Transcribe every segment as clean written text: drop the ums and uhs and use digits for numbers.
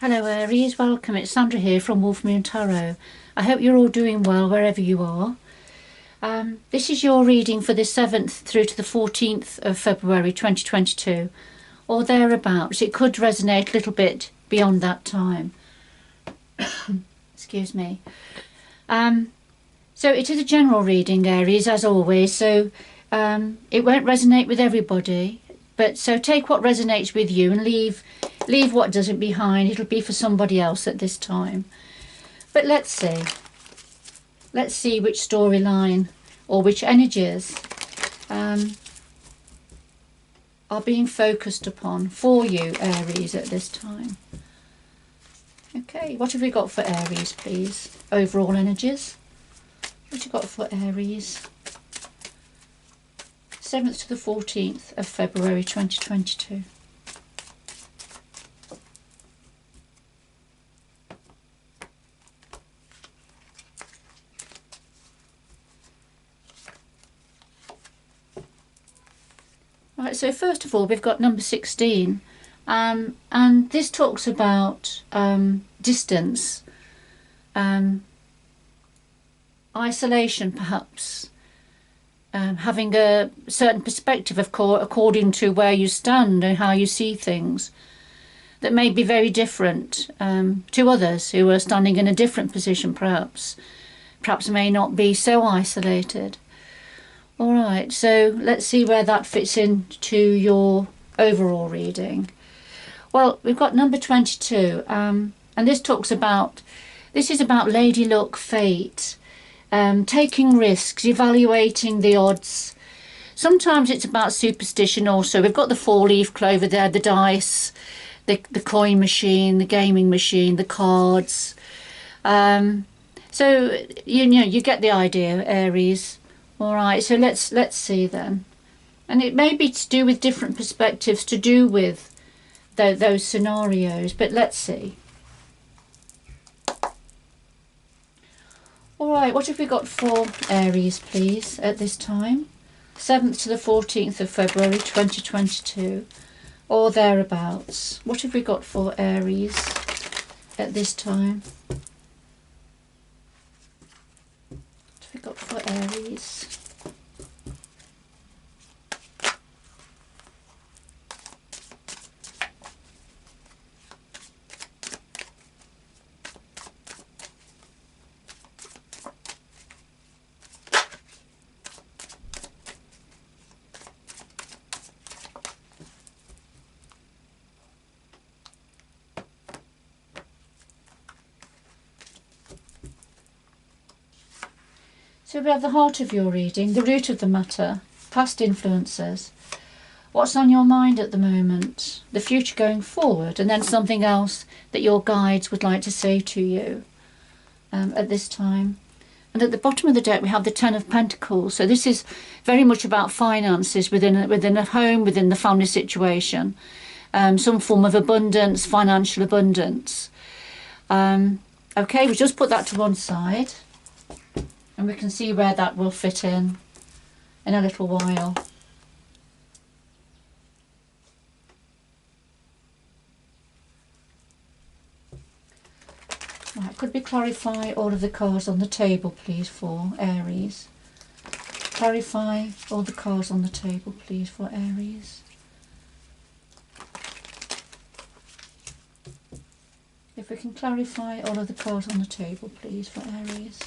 Hello Aries, welcome. It's Sandra here from Wolf Moon Tarot. I hope you're all doing well wherever you are. This is your reading for the 7th through to the 14th of February 2022, or thereabouts. It could resonate a little bit beyond that time. Excuse me. So it is a general reading, Aries, as always, so it won't resonate with everybody, but so take what resonates with you and leave what doesn't behind. It'll be for somebody else at this time. But let's see which storyline or which energies are being focused upon for you, Aries, at this time. Okay, what have we got for Aries, please? Overall energies. What have you got for Aries? 7th to the 14th of February 2022. Right, so first of all, we've got number 16, and this talks about distance, isolation perhaps, having a certain perspective, of course, according to where you stand and how you see things, that may be very different to others who are standing in a different position, perhaps may not be so isolated. All right, so let's see where that fits into your overall reading. Well, we've got number 22, and this is about Lady Luck, fate, taking risks, evaluating the odds. Sometimes it's about superstition also. We've got the 4-leaf clover there, the dice, the coin machine, the gaming machine, the cards. So, you get the idea, Aries. All right, so let's see then. And it may be to do with different perspectives, to do with those scenarios, but let's see. All right, what have we got for Aries, please, at this time? 7th to the 14th of February 2022, or thereabouts. What have we got for Aries at this time? What have we got for Aries? So we have the heart of your reading, the root of the matter, past influences, what's on your mind at the moment, the future going forward, and then something else that your guides would like to say to you at this time. And at the bottom of the deck we have the 10 of Pentacles. So this is very much about finances within a home, within the family situation, some form of abundance, financial abundance. Okay, we just put that to one side. And we can see where that will fit in a little while. Right, could we clarify all of the cards on the table, please, for Aries? Clarify all the cards on the table, please, for Aries. If we can clarify all of the cards on the table, please, for Aries.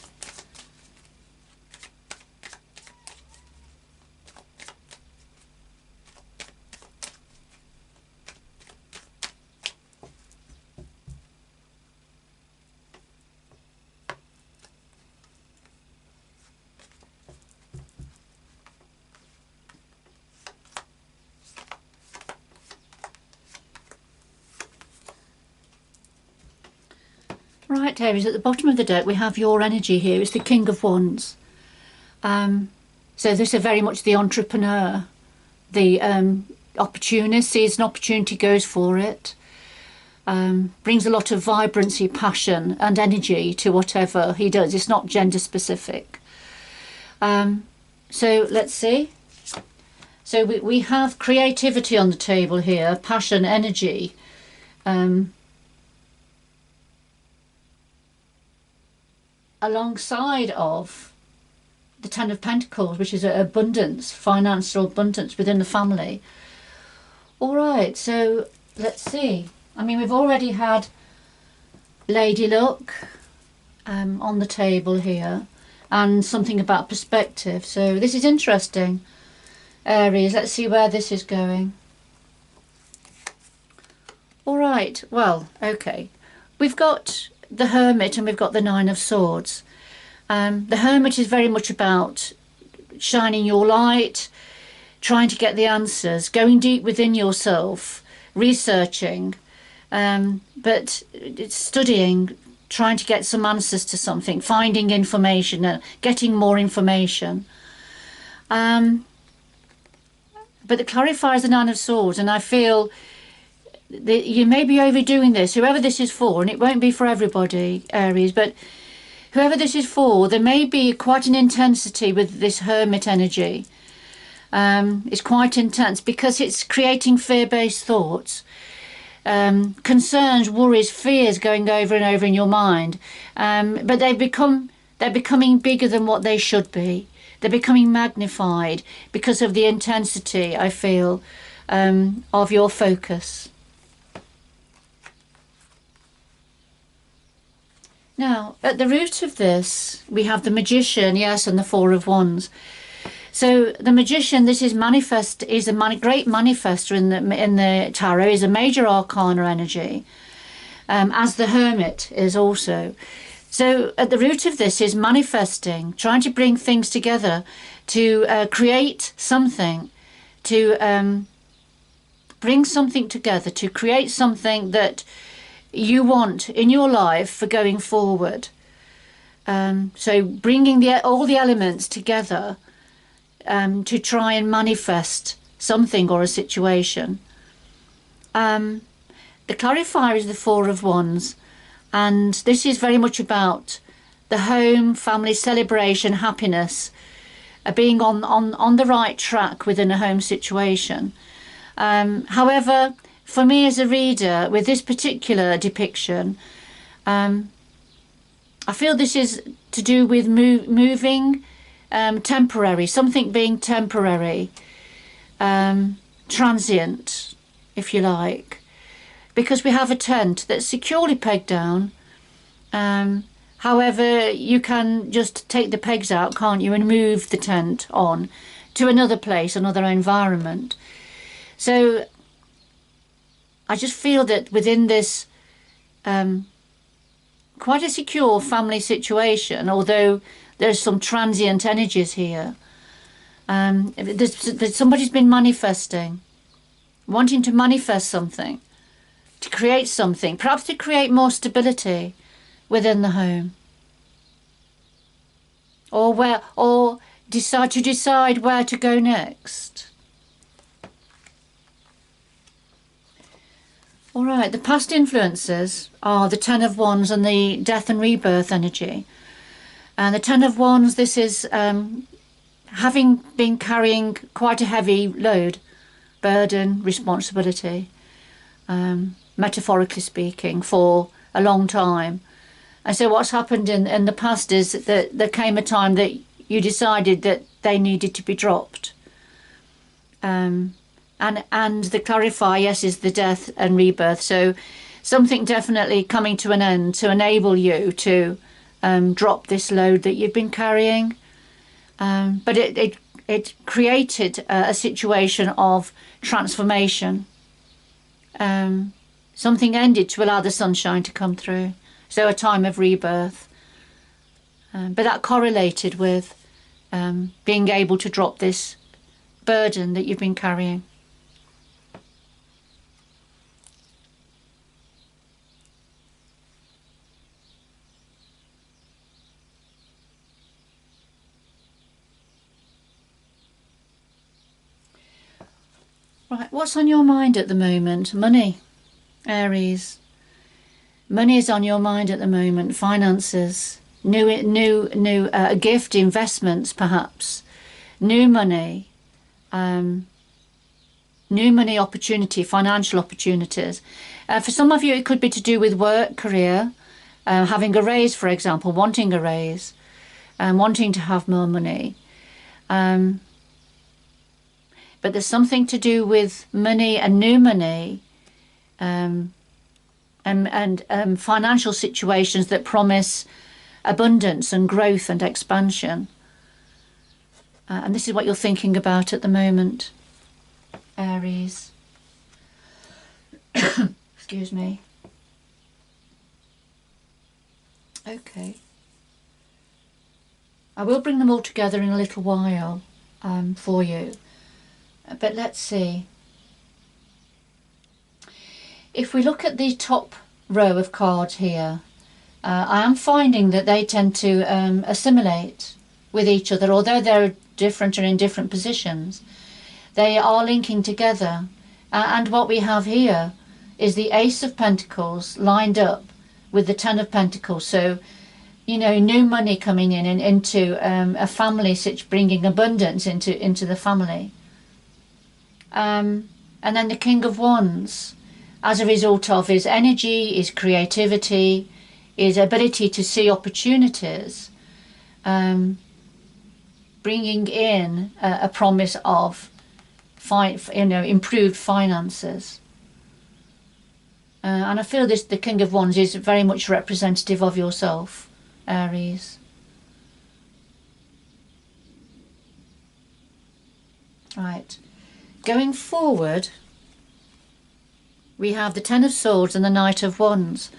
Right, Aries, at the bottom of the deck we have your energy here. It's the King of Wands. So this is very much the entrepreneur, the opportunist, sees an opportunity, goes for it, brings a lot of vibrancy, passion and energy to whatever he does. It's not gender specific. So let's see. So we have creativity on the table here, passion, energy. alongside of the Ten of Pentacles, which is abundance, financial abundance within the family. All right, so let's see. I mean, we've already had Lady Luck on the table here, and something about perspective. So this is interesting, Aries. Let's see where this is going. All right, well, okay. We've got the Hermit and we've got the Nine of Swords. The Hermit is very much about shining your light, trying to get the answers, going deep within yourself, researching, but it's studying, trying to get some answers to something, finding information, getting more information. But the clarifier is the Nine of Swords, and I feel that you may be overdoing this, whoever this is for, and it won't be for everybody, Aries, but whoever this is for, there may be quite an intensity with this Hermit energy. It's quite intense because it's creating fear-based thoughts, concerns, worries, fears going over and over in your mind. But they're becoming bigger than what they should be. They're becoming magnified because of the intensity, I feel, of your focus. Now, at the root of this, we have the Magician, yes, and the Four of Wands. So the Magician, this is a great manifester in the tarot, is a major arcana energy, as the Hermit is also. So at the root of this is manifesting, trying to bring things together to create something, to bring something together, to create something that you want in your life for going forward. So bringing all the elements together to try and manifest something or a situation. The clarifier is the Four of Wands, and this is very much about the home, family, celebration, happiness, being on the right track within a home situation. However, for me as a reader, with this particular depiction, I feel this is to do with moving, temporary, something being temporary, transient, if you like, because we have a tent that's securely pegged down. However, you can just take the pegs out, can't you, and move the tent on to another place, another environment. So I just feel that within this quite a secure family situation, although there's some transient energies here, somebody's been manifesting, wanting to manifest something, to create something, perhaps to create more stability within the home, or decide where to go next. All right, the past influences are the Ten of Wands and the Death and Rebirth energy. And the Ten of Wands, this is having been carrying quite a heavy load, burden, responsibility, metaphorically speaking, for a long time. And so what's happened in the past is that there came a time that you decided that they needed to be dropped. And the clarifier, yes, is the death and rebirth. So something definitely coming to an end to enable you to drop this load that you've been carrying. But it created a situation of transformation. Something ended to allow the sunshine to come through. So a time of rebirth. But that correlated with being able to drop this burden that you've been carrying. Right, what's on your mind at the moment? Money, Aries. Money is on your mind at the moment. Finances, new gift, investments, perhaps, new money opportunity, financial opportunities. For some of you, it could be to do with work, career, having a raise, for example, wanting a raise, wanting to have more money. But there's something to do with money and new money, and financial situations that promise abundance and growth and expansion. And this is what you're thinking about at the moment, Aries. Excuse me. Okay. I will bring them all together in a little while for you. But let's see. If we look at the top row of cards here, I am finding that they tend to assimilate with each other, although they're different and in different positions. They are linking together. And what we have here is the Ace of Pentacles lined up with the Ten of Pentacles. So, you know, new money coming in and into a family, bringing abundance into the family. And then the King of Wands, as a result of his energy, his creativity, his ability to see opportunities, bringing in a promise of improved finances. And I feel the King of Wands is very much representative of yourself, Aries. Right. Going forward, we have the Ten of Swords and the Knight of Wands.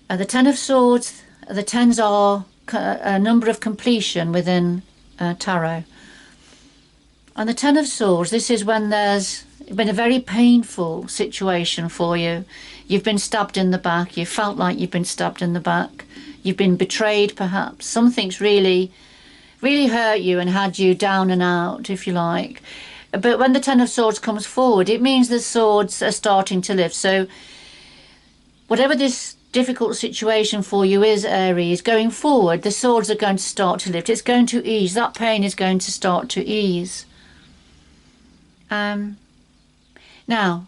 The Ten of Swords, the Tens are a number of completion within tarot. And the Ten of Swords, this is when there's been a very painful situation for you. You've been stabbed in the back. You felt like you've been stabbed in the back. You've been betrayed, perhaps. Something's really, really hurt you and had you down and out, if you like. But when the Ten of Swords comes forward, it means the swords are starting to lift. So whatever this difficult situation for you is, Aries, going forward, the swords are going to start to lift. It's going to ease. That pain is going to start to ease. Now,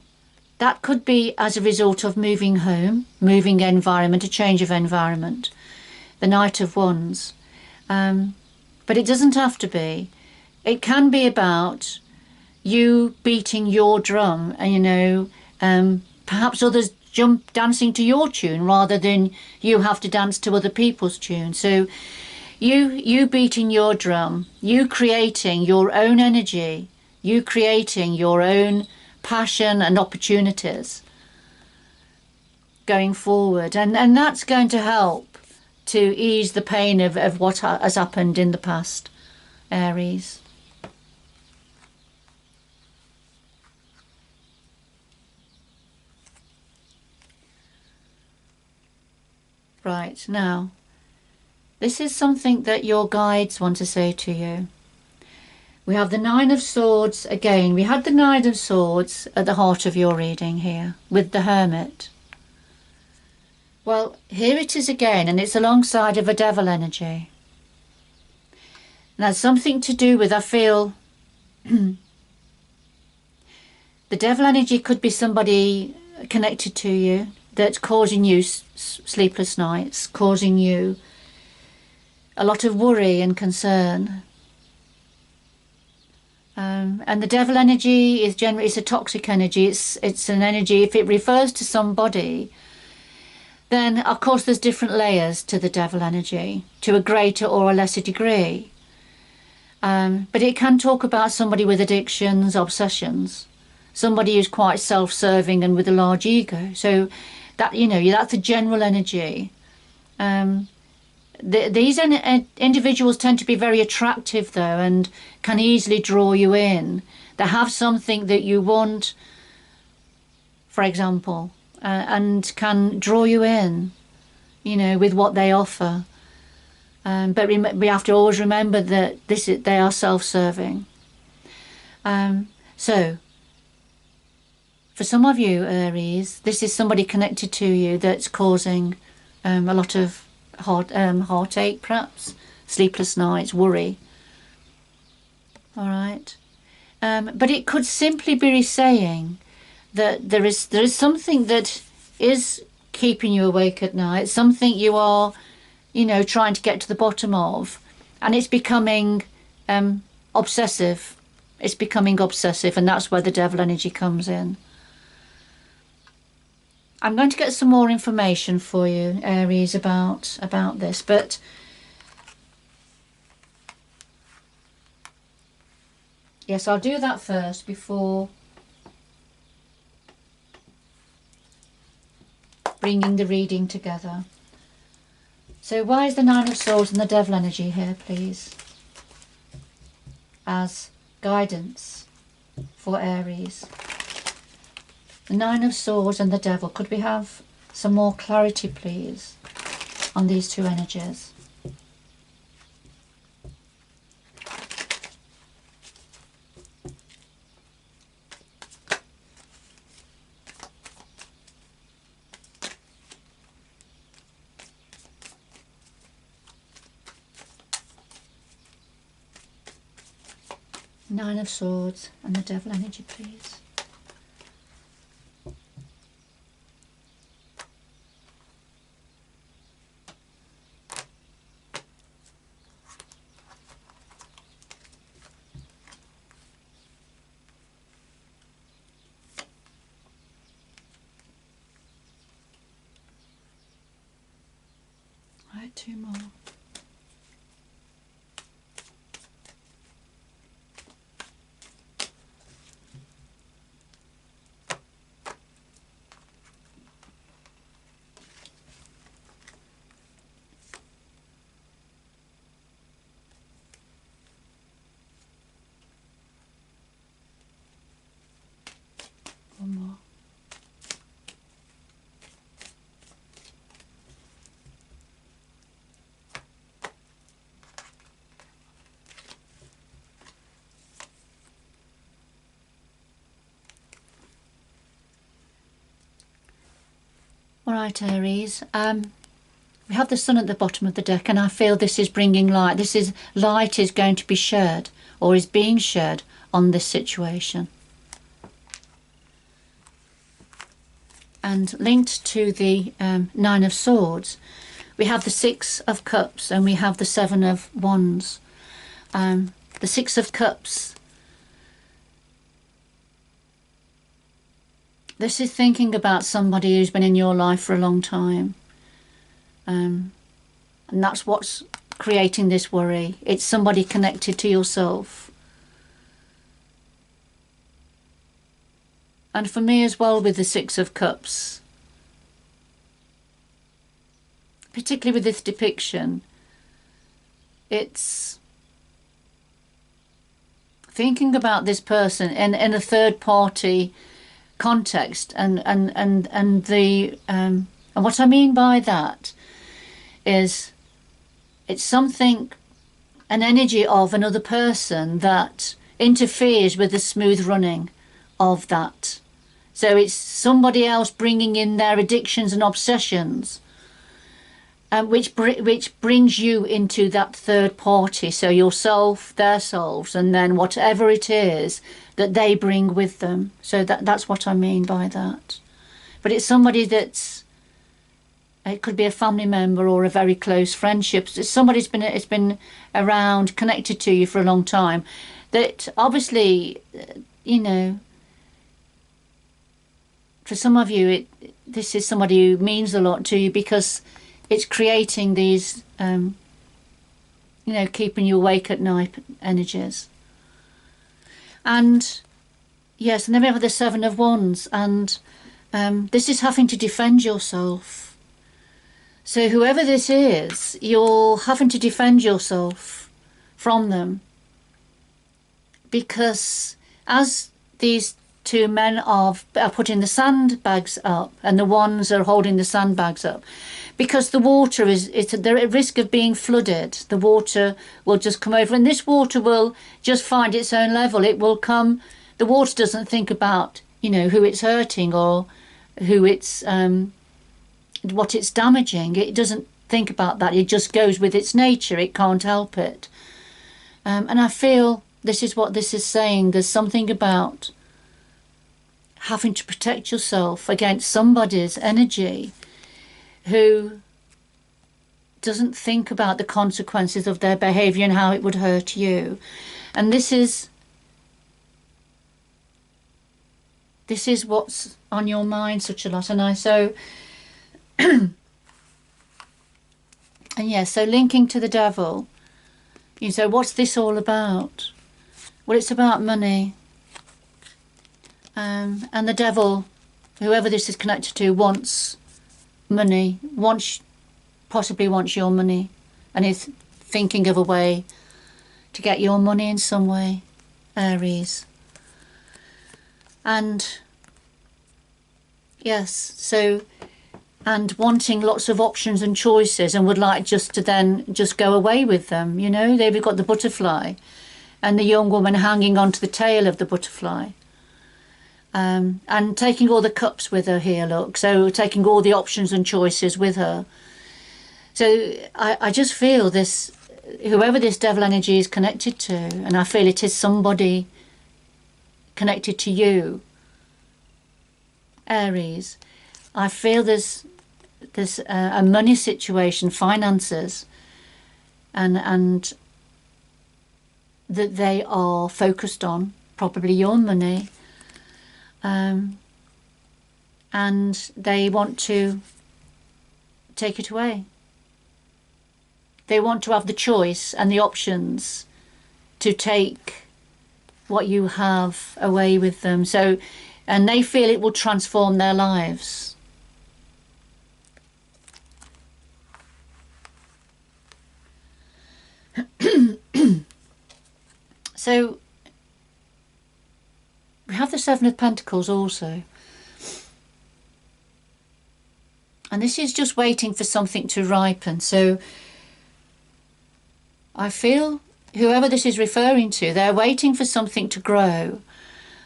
that could be as a result of moving home, moving environment, a change of environment. The Knight of Wands. But it doesn't have to be. It can be about you beating your drum and, you know, perhaps others dancing to your tune rather than you have to dance to other people's tune. So you beating your drum, you creating your own energy, you creating your own passion and opportunities going forward. And that's going to help to ease the pain of what has happened in the past, Aries. Right, now, this is something that your guides want to say to you. We have the Nine of Swords again. We had the Nine of Swords at the heart of your reading here with the Hermit. Well, here it is again, and it's alongside of a devil energy. And that's something to do with, I feel, the devil energy could be somebody connected to you that's causing you sleepless nights, causing you a lot of worry and concern. And the devil energy is generally, it's a toxic energy. It's an energy, if it refers to somebody, then of course there's different layers to the devil energy, to a greater or a lesser degree. But it can talk about somebody with addictions, obsessions, somebody who's quite self-serving and with a large ego. So that, you know, that's the general energy. These individuals tend to be very attractive, though, and can easily draw you in. They have something that you want, for example, and can draw you in, you know, with what they offer. But we have to always remember that they are self-serving. So, for some of you, Aries, this is somebody connected to you that's causing a lot of heartache, perhaps, sleepless nights, worry. All right. But it could simply be saying that there is something that is keeping you awake at night, something you are, you know, trying to get to the bottom of, and it's becoming obsessive. It's becoming obsessive, and that's where the devil energy comes in. I'm going to get some more information for you, Aries, about this, but yes, I'll do that first before bringing the reading together. So why is the Nine of Swords and the devil energy here, please, as guidance for Aries? The Nine of Swords and the devil. Could we have some more clarity, please, on these two energies? Nine of Swords and the devil energy, please. Right, two more. One more. All right, Aries. We have the sun at the bottom of the deck, and I feel this is bringing light. Light is going to be shared, or is being shared, on this situation. And linked to the Nine of Swords, we have the Six of Cups and we have the Seven of Wands. The Six of Cups, this is thinking about somebody who's been in your life for a long time. And that's what's creating this worry. It's somebody connected to yourself. And for me as well, with the Six of Cups, particularly with this depiction, it's thinking about this person in a third party context, and what I mean by that is it's something, an energy of another person that interferes with the smooth running of that. So it's somebody else bringing in their addictions and obsessions, which brings you into that third party. So yourself, their selves, and then whatever it is that they bring with them. So that's what I mean by that. But it's somebody that's, it could be a family member or a very close friendship. It's somebody it's been around, connected to you for a long time. That obviously, you know, for some of you, this is somebody who means a lot to you, because it's creating these, you know, keeping you awake at night energies. And yes, and then we have the Seven of Wands, and this is having to defend yourself. So whoever this is, you're having to defend yourself from them, because as these two men are putting the sandbags up, and the ones are holding the sandbags up, because the water they're at risk of being flooded. The water will just come over, and this water will just find its own level. It will come. The water doesn't think about, you know, who it's hurting or who it's what it's damaging. It doesn't think about that. It just goes with its nature. It can't help it. And I feel this is what this is saying. There's something about having to protect yourself against somebody's energy who doesn't think about the consequences of their behaviour and how it would hurt you. And this is what's on your mind such a lot. And and yeah, so linking to the devil, you say, what's this all about? Well, it's about money. And the devil, whoever this is connected to, wants money, possibly wants your money, and is thinking of a way to get your money in some way, Aries. And yes, so, and wanting lots of options and choices, and would like just to then just go away with them, you know. They've got the butterfly and the young woman hanging onto the tail of the butterfly, and taking all the cups with her here, look, so taking all the options and choices with her. So I just feel this, whoever this devil energy is connected to, and I feel it is somebody connected to you, Aries. I feel there's a money situation, finances, and that they are focused on, probably your money, and they want to take it away. They want to have the choice and the options to take what you have away with them. So, and they feel it will transform their lives. So we have the Seven of Pentacles also. And this is just waiting for something to ripen. So I feel whoever this is referring to, they're waiting for something to grow.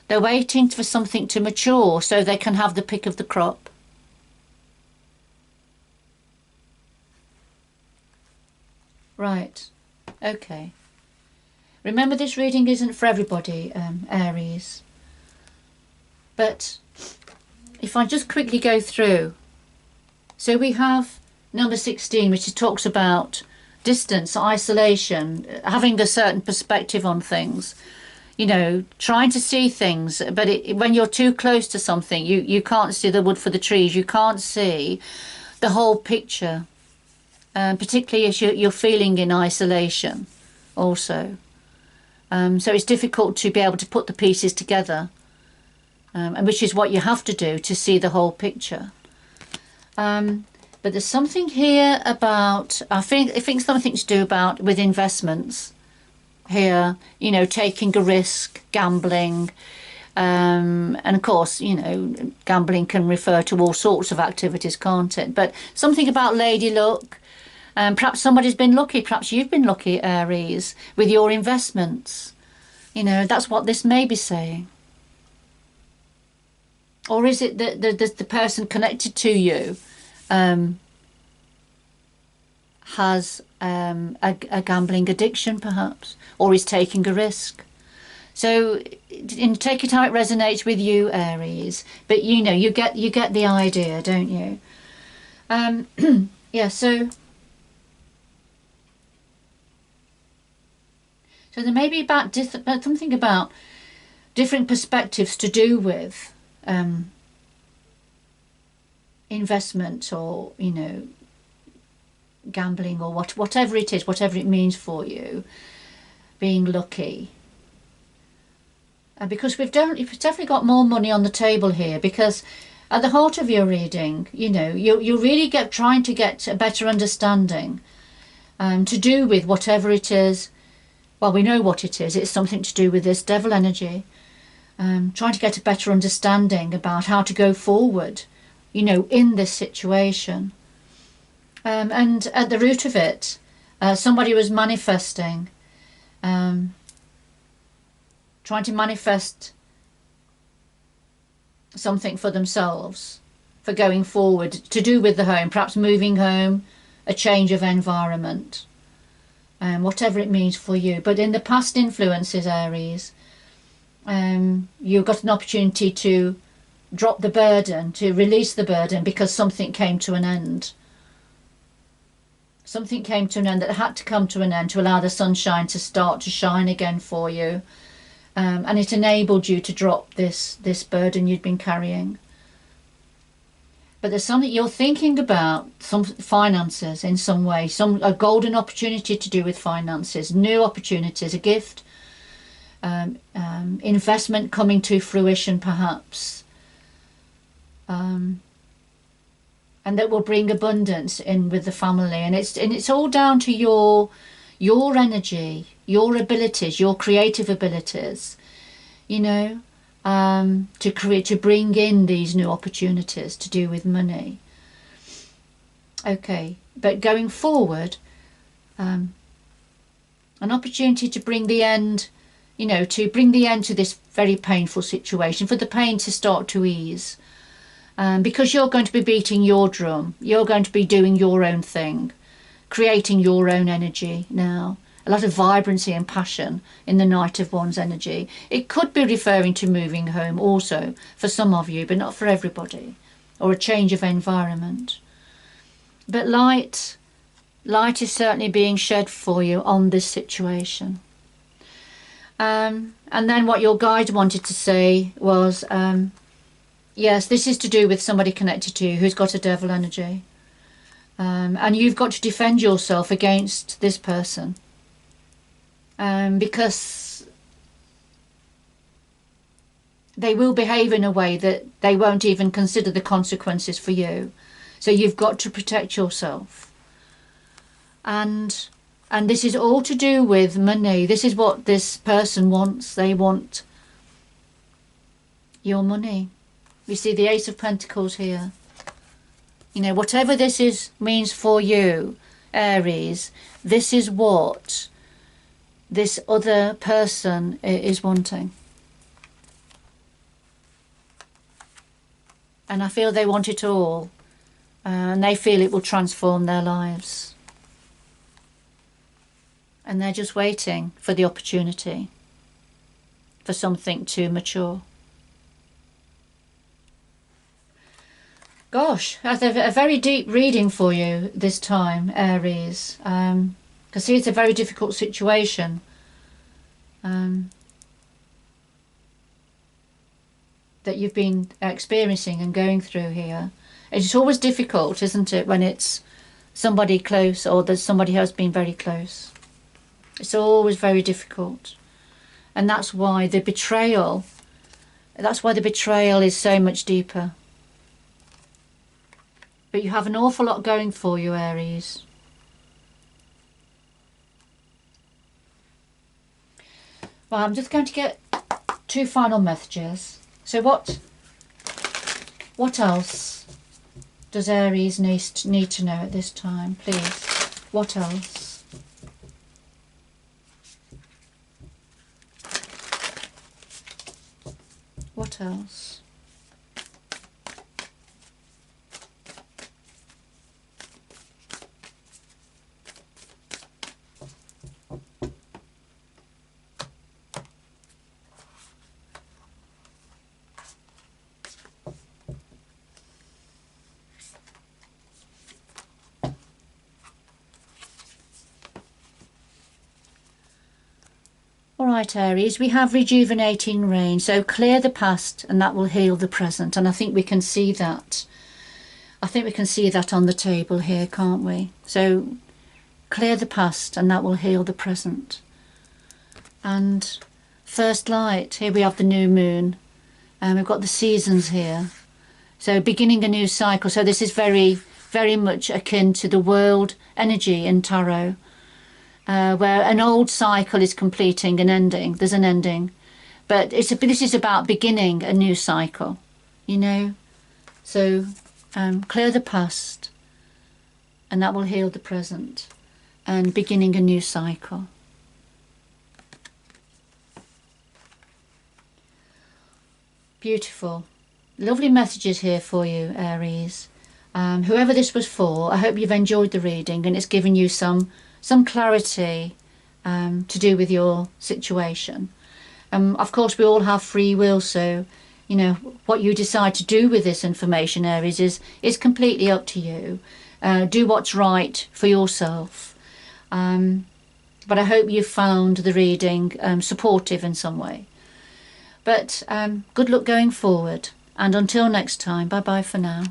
They're waiting for something to mature so they can have the pick of the crop. Right. Okay. Remember, this reading isn't for everybody, Aries. But if I just quickly go through. So we have number 16, which talks about distance, isolation, having a certain perspective on things. You know, trying to see things, but when you're too close to something, you can't see the wood for the trees. You can't see the whole picture, particularly if you're feeling in isolation also. So it's difficult to be able to put the pieces together, and which is what you have to do to see the whole picture. But there's something here about, I think something to do about with investments here, you know, taking a risk, gambling, and of course, you know, gambling can refer to all sorts of activities, can't it? But something about lady luck. Perhaps somebody's been lucky, perhaps you've been lucky, Aries, with your investments. You know, that's what this may be saying. Or is it that the person connected to you has a gambling addiction, perhaps, or is taking a risk? So take it how it resonates with you, Aries. But you know, you get the idea, don't you? Yeah. So there may be something about different perspectives to do with investment, or, you know, gambling, or whatever it is, whatever it means for you, being lucky. Because we've definitely got more money on the table here, because at the heart of your reading, you know, you really trying to get a better understanding to do with whatever it is. Well, we know what it is. It's something to do with this devil energy. Trying to get a better understanding about how to go forward, you know, in this situation. And at the root of it, somebody was manifesting, trying to manifest something for themselves, for going forward, to do with the home, perhaps moving home, a change of environment, whatever it means for you. But in the past influences, Aries, you've got an opportunity to drop the burden, to release the burden, because something came to an end. Something came to an end that had to come to an end to allow the sunshine to start to shine again for you. And it enabled you to drop this burden you'd been carrying. But there's something you're thinking about, some finances in some way, a golden opportunity to do with finances, new opportunities, a gift, investment coming to fruition perhaps, and that will bring abundance in with the family. And it's all down to your energy, your abilities, your creative abilities, you know, to bring in these new opportunities to do with money. Okay, but going forward, an opportunity to bring the end, you know, to bring the end to this very painful situation, for the pain to start to ease, because you're going to be beating your drum, you're going to be doing your own thing, creating your own energy now. A lot of vibrancy and passion in the Knight of Wands energy. It could be referring to moving home also for some of you, but not for everybody, or a change of environment. But light is certainly being shed for you on this situation. And then what your guide wanted to say was, yes, this is to do with somebody connected to you who's got a devil energy. And you've got to defend yourself against this person. Because they will behave in a way that they won't even consider the consequences for you. So you've got to protect yourself. And this is all to do with money. This is what this person wants. They want your money. You see the Ace of Pentacles here. You know, whatever this means for you, Aries, this is what this other person is wanting. And I feel they want it all. And they feel it will transform their lives. And they're just waiting for the opportunity for something to mature. Gosh, that's a very deep reading for you this time, Aries. Because see, it's a very difficult situation. That you've been experiencing and going through here. It's always difficult, isn't it, when it's somebody close or there's somebody who has been very close. It's always very difficult. And that's why the betrayal is so much deeper. But you have an awful lot going for you, Aries. Well, I'm just going to get two final messages. So what else does Aries need to know at this time, please? What else? What else? Alright, Aries, we have rejuvenating rain, so clear the past and that will heal the present. And I think we can see that. I think we can see that on the table here, can't we? So clear the past and that will heal the present. And first light, here we have the new moon. And we've got the seasons here. So beginning a new cycle. So this is very, very much akin to the world energy in tarot. Where an old cycle is completing and ending. There's an ending. But this is about beginning a new cycle, you know. So clear the past and that will heal the present. And beginning a new cycle. Beautiful. Lovely messages here for you, Aries. Whoever this was for, I hope you've enjoyed the reading and it's given you some clarity to do with your situation. Of course, we all have free will, so you know what you decide to do with this information, Aries, is completely up to you. do what's right for yourself. But I hope you found the reading supportive in some way. But good luck going forward. And until next time, bye-bye for now.